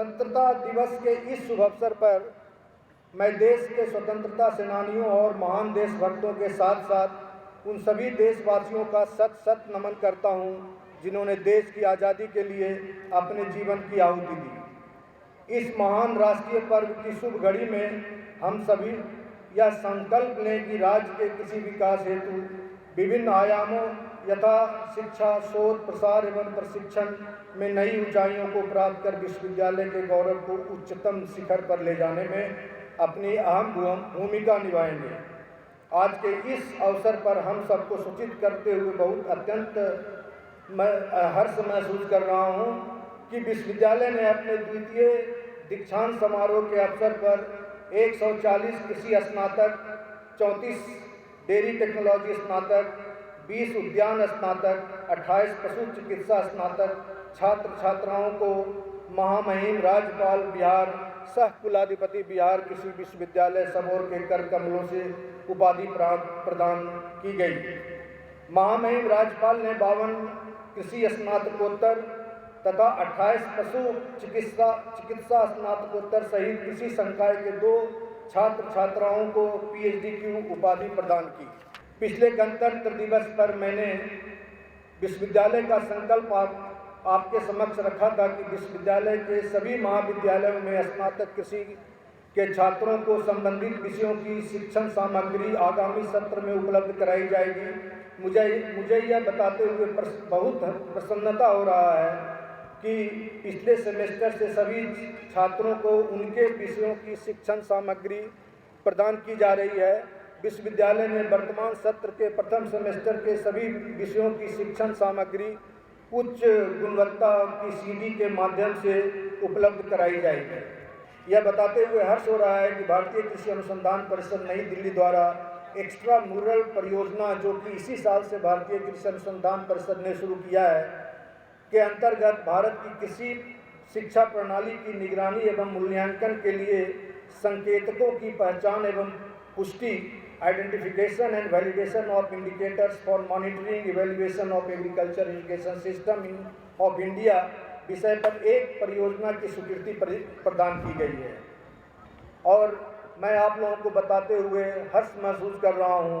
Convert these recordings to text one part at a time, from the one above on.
स्वतंत्रता दिवस के इस शुभ अवसर पर मैं देश के स्वतंत्रता सेनानियों और महान देशभक्तों के साथ साथ उन सभी देशवासियों का शत शत नमन करता हूं, जिन्होंने देश की आज़ादी के लिए अपने जीवन की आहुति दी। इस महान राष्ट्रीय पर्व की शुभ घड़ी में हम सभी यह संकल्प लें कि राज्य के किसी विकास हेतु विभिन्न आयामों यथा शिक्षा, शोध, प्रसार एवं प्रशिक्षण में नई ऊंचाइयों को प्राप्त कर विश्वविद्यालय के गौरव को उच्चतम शिखर पर ले जाने में अपनी अहम भूमिका निभाएंगे। आज के इस अवसर पर हम सबको सूचित करते हुए बहुत अत्यंत हर्ष महसूस कर रहा हूं कि विश्वविद्यालय ने अपने द्वितीय दीक्षांत समारोह के अवसर पर 140 कृषि स्नातक, 34 डेयरी टेक्नोलॉजी स्नातक, 20 उद्यान स्नातक, 28 पशु चिकित्सा स्नातक छात्र छात्राओं को महामहिम राज्यपाल बिहार सह कुलाधिपति बिहार कृषि विश्वविद्यालय सबौर के कर कमलों से उपाधि प्रदान की गई। महामहिम राज्यपाल ने 52 कृषि स्नातकोत्तर तथा 28 पशु चिकित्सा स्नातकोत्तर सहित कृषि संकाय के 2 छात्र छात्राओं को पीएचडी की उपाधि प्रदान की। पिछले गणतंत्र दिवस पर मैंने विश्वविद्यालय का संकल्प आपके समक्ष रखा था कि विश्वविद्यालय के सभी महाविद्यालयों में स्नातक कृषि के छात्रों को संबंधित विषयों की शिक्षण सामग्री आगामी सत्र में उपलब्ध कराई जाएगी। मुझे यह बताते हुए बहुत प्रसन्नता हो रहा है कि पिछले सेमेस्टर से सभी छात्रों को उनके विषयों की शिक्षण सामग्री प्रदान की जा रही है। विश्वविद्यालय ने वर्तमान सत्र के प्रथम सेमेस्टर के सभी विषयों की शिक्षण सामग्री उच्च गुणवत्ता की सीडी के माध्यम से उपलब्ध कराई जाएगी। यह बताते हुए हर्ष हो रहा है कि भारतीय कृषि अनुसंधान परिषद नई दिल्ली द्वारा एक्स्ट्रा मुरल परियोजना, जो कि इसी साल से भारतीय कृषि अनुसंधान परिषद ने शुरू किया है, के अंतर्गत भारत की कृषि शिक्षा प्रणाली की निगरानी एवं मूल्यांकन के लिए संकेतकों की पहचान एवं पुष्टि, identification and validation of indicators for monitoring evaluation of agriculture irrigation system of India विषय पर एक परियोजना की स्वीकृति प्रदान की गई है। और मैं आप लोगों को बताते हुए हर्ष महसूस कर रहा हूं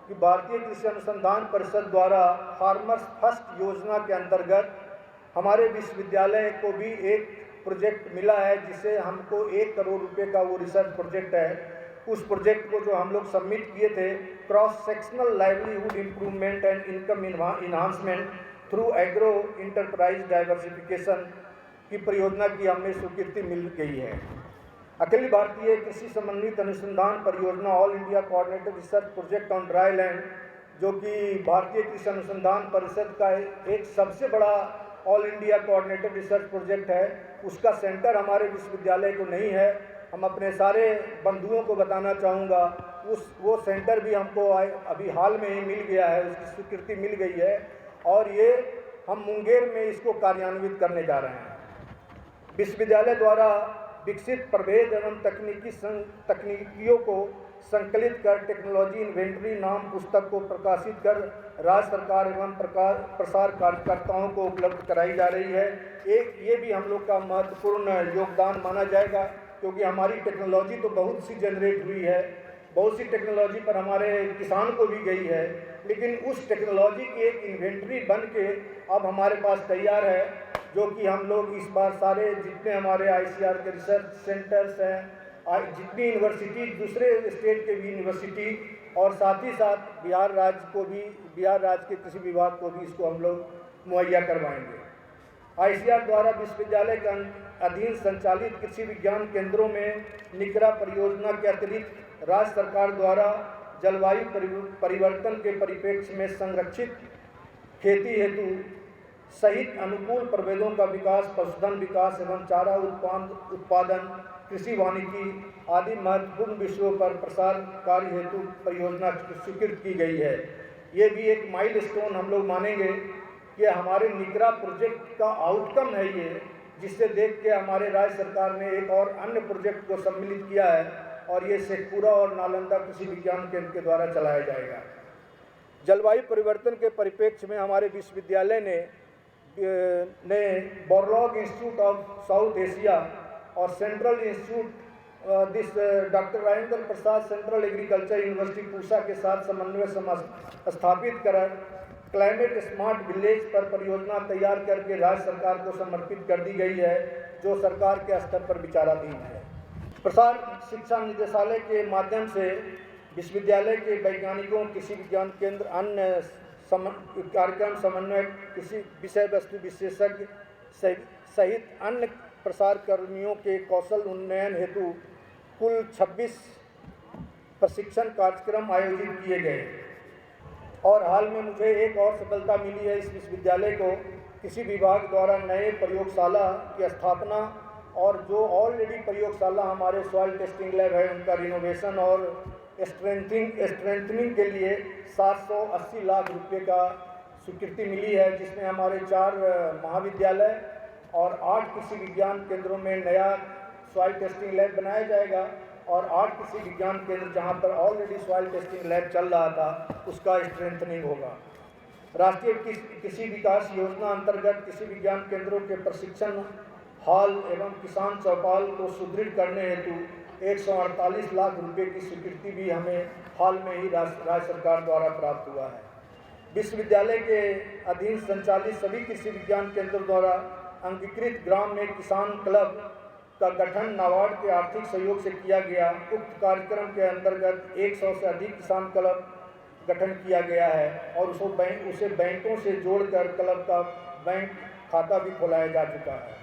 कि भारतीय कृषि अनुसंधान परिषद द्वारा फार्मर्स फर्स्ट योजना के अंतर्गत हमारे विश्वविद्यालय को भी एक प्रोजेक्ट मिला है, जिसे हमको 1 करोड़ रुपए का वो रिसर्च प्रोजेक्ट है। उस प्रोजेक्ट को जो हम लोग सबमिट किए थे, cross sectional livelihood improvement and income enhancement through agro enterprise diversification की परियोजना की हमें स्वीकृति मिल गई है। अखिल भारतीय कृषि समन्वित अनुसंधान परियोजना all India coordinated research project on dry land, जो कि भारतीय कृषि अनुसंधान परिषद का एक सबसे बड़ा all India coordinated research project है, उसका सेंटर हमारे विश्वविद्यालय को नहीं है। हम अपने सारे बंधुओं को बताना चाहूँगा, वो सेंटर भी हमको अभी हाल में ही मिल गया है, उसकी स्वीकृति मिल गई है और ये हम मुंगेर में इसको कार्यान्वित करने जा रहे हैं। विश्वविद्यालय द्वारा विकसित प्रभेद एवं तकनीकियों को संकलित कर टेक्नोलॉजी इन्वेंटरी नाम पुस्तक को प्रकाशित कर राज्य सरकार एवं प्रसार कार्यकर्ताओं को उपलब्ध कराई जा रही है। ये भी हम लोग का महत्वपूर्ण योगदान माना जाएगा, क्योंकि हमारी टेक्नोलॉजी तो बहुत सी जनरेट हुई है, बहुत सी टेक्नोलॉजी पर हमारे किसान को भी गई है, लेकिन उस टेक्नोलॉजी की एक इन्वेंटरी बन के अब हमारे पास तैयार है, जो कि हम लोग इस बार सारे जितने हमारे आईसीआर के रिसर्च सेंटर्स हैं, जितनी यूनिवर्सिटी, दूसरे स्टेट के भी यूनिवर्सिटी और साथ ही साथ बिहार राज्य के कृषि विभाग को भी इसको हम लोग मुहैया करवाएंगे। आईसीआर द्वारा विश्वविद्यालय के अधीन संचालित कृषि विज्ञान केंद्रों में निकरा परियोजना के अतिरिक्त राज्य सरकार द्वारा जलवायु परिवर्तन के परिप्रेक्ष्य में संरक्षित खेती हेतु सहित अनुकूल प्रभेदों का विकास, पशुधन विकास एवं चारा उत्पादन, कृषि वानिकी आदि महत्वपूर्ण विषयों पर प्रसार कार्य हेतु परियोजना स्वीकृत की गई है। ये भी एक माइलस्टोन हम लोग मानेंगे कि हमारे निकरा प्रोजेक्ट का आउटकम है ये, जिससे देख के हमारे राज्य सरकार ने एक और अन्य प्रोजेक्ट को सम्मिलित किया है और ये शेखपुरा और नालंदा कृषि विज्ञान केंद्र के द्वारा चलाया जाएगा। जलवायु परिवर्तन के परिप्रेक्ष्य में हमारे विश्वविद्यालय ने Borlaug institute of south Asia और central institute doctor Rajendra Prasad central agriculture university Pusa के साथ समन्वय स्थापित कर क्लाइमेट स्मार्ट विलेज पर परियोजना तैयार करके राज्य सरकार को समर्पित कर दी गई है, जो सरकार के स्तर पर विचाराधीन है। प्रसार शिक्षा निदेशालय के माध्यम से विश्वविद्यालय के वैज्ञानिकों, कृषि विज्ञान केंद्र, अन्य कार्यक्रम समन्वयक, कृषि विषय वस्तु विशेषज्ञ सहित अन्य प्रसार कर्मियों के कौशल उन्नयन हेतु कुल 26 प्रशिक्षण कार्यक्रम आयोजित किए गए और हाल में मुझे एक और सफलता मिली है। इस विश्वविद्यालय को कृषि विभाग द्वारा नए प्रयोगशाला की स्थापना और जो ऑलरेडी प्रयोगशाला हमारे सॉइल टेस्टिंग लैब है उनका रिनोवेशन और स्ट्रेंथनिंग के लिए 780 लाख रुपए का स्वीकृति मिली है, जिसमें हमारे 4 महाविद्यालय और 8 कृषि विज्ञान केंद्रों में नया सॉइल टेस्टिंग लैब बनाया जाएगा और 8 कृषि विज्ञान केंद्र जहां पर ऑलरेडी सॉइल टेस्टिंग लैब चल रहा था उसका स्ट्रेंथनिंग होगा। राष्ट्रीय कृषि विकास योजना अंतर्गत कृषि विज्ञान केंद्रों के प्रशिक्षण हॉल एवं किसान चौपाल को सुदृढ़ करने हेतु 148 लाख रुपए की स्वीकृति भी हमें हाल में ही राज्य सरकार द्वारा प्राप्त हुआ है। विश्वविद्यालय के अधीन संचालित सभी कृषि विज्ञान केंद्रों द्वारा अंगीकृत ग्राम में किसान क्लब का गठन नाबार्ड के आर्थिक सहयोग से किया गया। उक्त कार्यक्रम के अंतर्गत 100 से अधिक किसान क्लब गठन किया गया है और उसे बैंकों से जोड़कर क्लब का बैंक खाता भी खोलाया जा चुका है।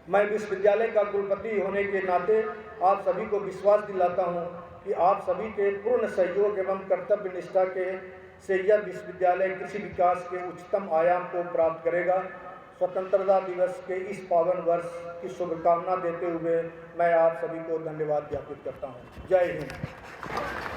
मैं विश्वविद्यालय का कुलपति होने के नाते आप सभी को विश्वास दिलाता हूं कि आप सभी के पूर्ण सहयोग एवं कर्तव्य निष्ठा से यह विश्वविद्यालय कृषि विकास के उच्चतम आयाम को प्राप्त करेगा। स्वतंत्रता दिवस के इस पावन वर्ष की शुभकामना देते हुए मैं आप सभी को धन्यवाद ज्ञापित करता हूं। जय हिंद।